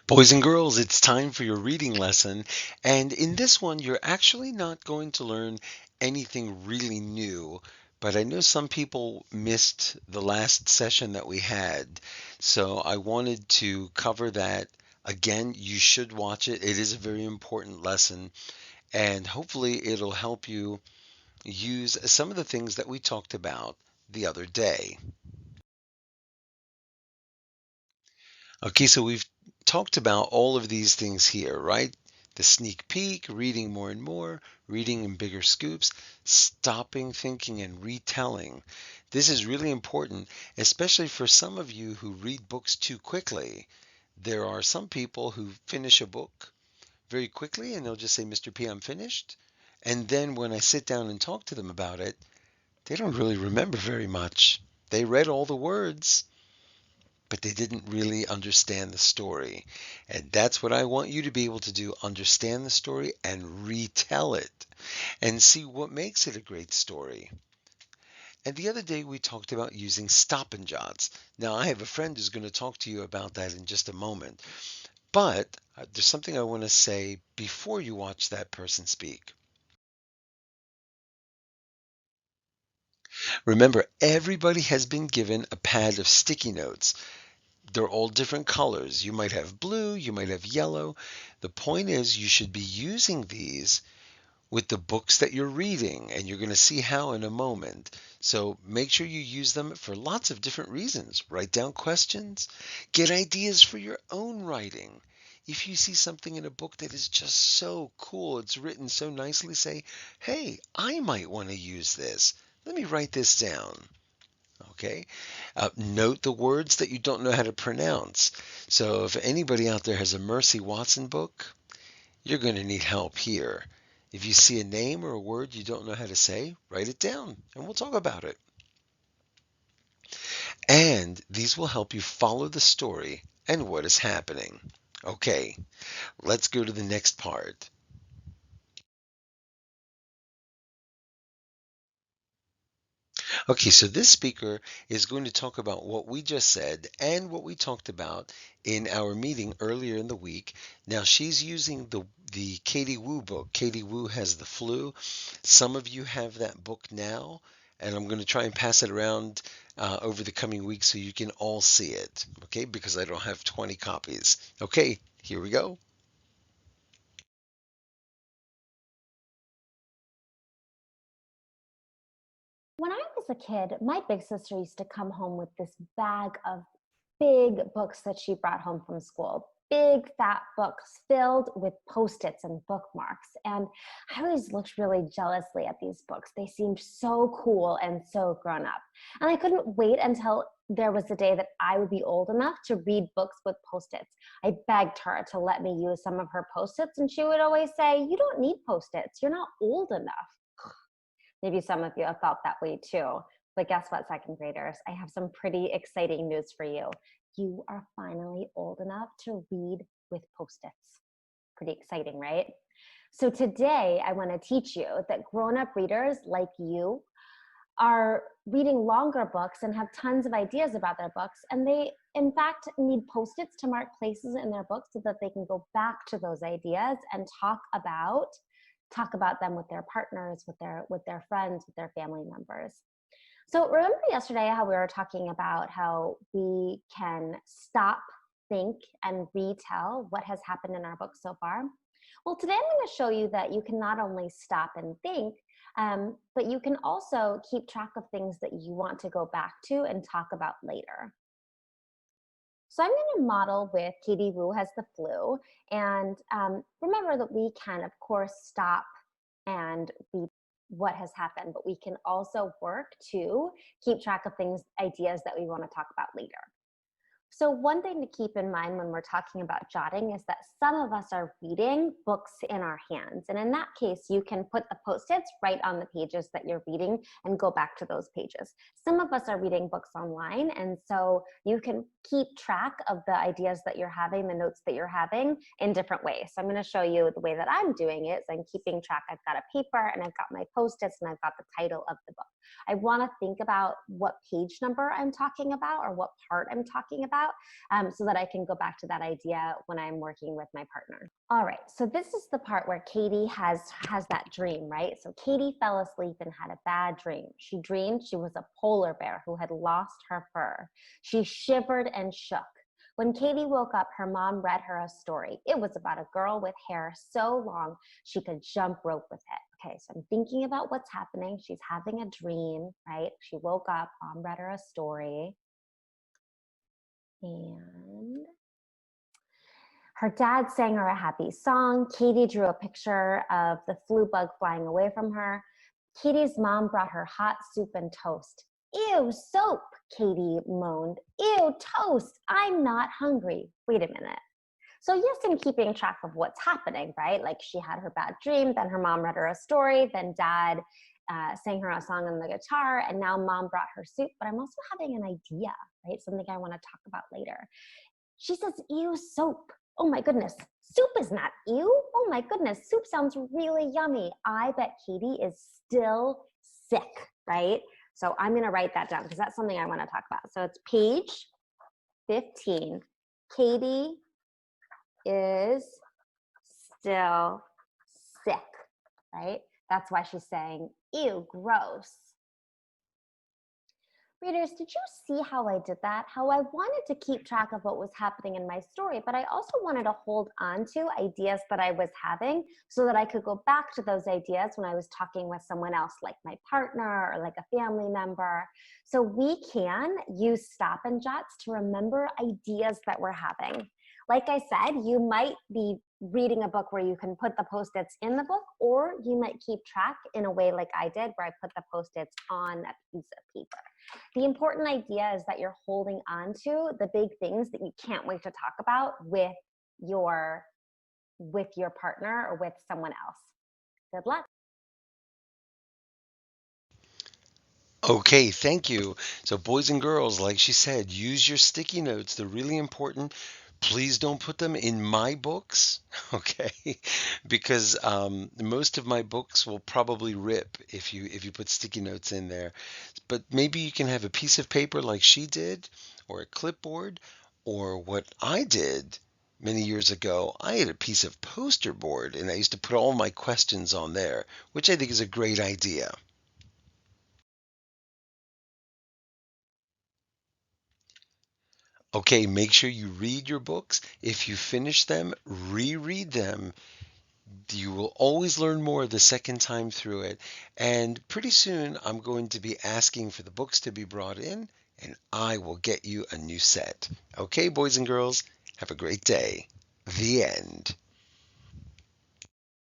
Boys and girls, it's time for your reading lesson. And in this one, you're actually not going to learn anything really new. But I know some people missed the last session that we had. So I wanted to cover that. Again, you should watch it. It is a very important lesson. And hopefully, it'll help you use some of the things that we talked about the other day. Okay, so we've talked about all of these things here, right? The sneak peek, reading more and more, reading in bigger scoops, stopping, thinking, and retelling. This is really important, especially for some of you who read books too quickly. There are some people who finish a book very quickly and they'll just say, Mr. P, I'm finished. And then when I sit down and talk to them about it, they don't really remember very much. They read all the words, but they didn't really understand the story. And that's what I want you to be able to do, understand the story and retell it and see what makes it a great story. And the other day we talked about using stop and jots. Now I have a friend who's going to talk to you about that in just a moment. But there's something I want to say before you watch that person speak. Remember, everybody has been given a pad of sticky notes. They're all different colors. You might have blue, you might have yellow. The point is, you should be using these with the books that you're reading, and you're going to see how in a moment. So make sure you use them for lots of different reasons. Write down questions, get ideas for your own writing. If you see something in a book that is just so cool, it's written so nicely, say, hey, I might want to use this. Let me write this down. Okay. Note the words that you don't know how to pronounce. So if anybody out there has a Mercy Watson book, you're going to need help here. If you see a name or a word you don't know how to say, write it down and we'll talk about it. And these will help you follow the story and what is happening. Okay, let's go to the next part. Okay, so this speaker is going to talk about what we just said and what we talked about in our meeting earlier in the week. Now she's using the Katie Wu book. Katie Wu has the flu. Some of you have that book now, and I'm going to try and pass it around over the coming weeks so you can all see it. Okay, because I don't have 20 copies. Okay, here we go. When I was a kid, my big sister used to come home with this bag of big books that she brought home from school. Big fat books filled with post its and bookmarks. And I always looked really jealously at these books. They seemed so cool and so grown up. And I couldn't wait until there was a day that I would be old enough to read books with post its. I begged her to let me use some of her post its, and she would always say, "You don't need post its. You're not old enough." Maybe some of you have felt that way too. But guess what, second graders? I have some pretty exciting news for you. You are finally old enough to read with post its. Pretty exciting, right? So today, I want to teach you that grown up readers like you are reading longer books and have tons of ideas about their books. And they, in fact, need post its to mark places in their books so that they can go back to those ideas and talk about them with their partners, with their friends, with their family members. So remember yesterday how we were talking about how we can stop, think, and retell what has happened in our book so far? Well, today I'm going to show you that you can not only stop and think, but you can also keep track of things that you want to go back to and talk about later. So I'm going to model with Katie Wu has the flu. And remember that we can, of course, stop and read what has happened, but we can also work to keep track of things, ideas that we want to talk about later. So one thing to keep in mind when we're talking about jotting is that some of us are reading books in our hands. And in that case, you can put the post-its right on the pages that you're reading and go back to those pages. Some of us are reading books online, and so you can keep track of the ideas that you're having, the notes that you're having in different ways. So I'm going to show you the way that I'm doing it. So I'm keeping track. I've got a paper and I've got my post-its and I've got the title of the book. I want to think about what page number I'm talking about or what part I'm talking about. about, so that I can go back to that idea when I'm working with my partner. All right, so this is the part where Katie has that dream, right? So Katie fell asleep and had a bad dream. She dreamed she was a polar bear who had lost her fur. She shivered and shook. When Katie woke up, her mom read her a story. It was about a girl with hair so long she could jump rope with it. Okay, so I'm thinking about what's happening. She's having a dream, right? She woke up, mom read her a story. And her dad sang her a happy song. Katie drew a picture of the flu bug flying away from her. Katie's mom brought her hot soup and toast. Ew, soap, Katie moaned. Ew, toast. I'm not hungry. Wait a minute. So yes, in keeping track of what's happening, right? Like she had her bad dream, then her mom read her a story, then dad sang her a song on the guitar, and now mom brought her soup. But I'm also having an idea, right? Something I want to talk about later. She says, ew, soap. Oh my goodness, soup is not ew. Oh my goodness, soup sounds really yummy. I bet Katie is still sick, right? So I'm going to write that down because that's something I want to talk about. So it's page 15. Katie is still sick, right? That's why she's saying, ew, gross. Readers, did you see how I did that? How I wanted to keep track of what was happening in my story, but I also wanted to hold on to ideas that I was having so that I could go back to those ideas when I was talking with someone else, like my partner or like a family member. So we can use stop and jots to remember ideas that we're having. Like I said, you might be reading a book where you can put the Post-its in the book, or you might keep track in a way like I did, where I put the Post-its on a piece of paper. The important idea is that you're holding on to the big things that you can't wait to talk about with your partner or with someone else. Good luck. Okay, thank you. So, boys and girls, like she said, use your sticky notes. They're really important. Please don't put them in my books, okay? Because most of my books will probably rip if you put sticky notes in there. But maybe you can have a piece of paper like she did, or a clipboard, or what I did many years ago. I had a piece of poster board, and I used to put all my questions on there, which I think is a great idea. Okay, make sure you read your books. If you finish them, reread them. You will always learn more the second time through it. And pretty soon, I'm going to be asking for the books to be brought in, and I will get you a new set. Okay, boys and girls, have a great day. The end.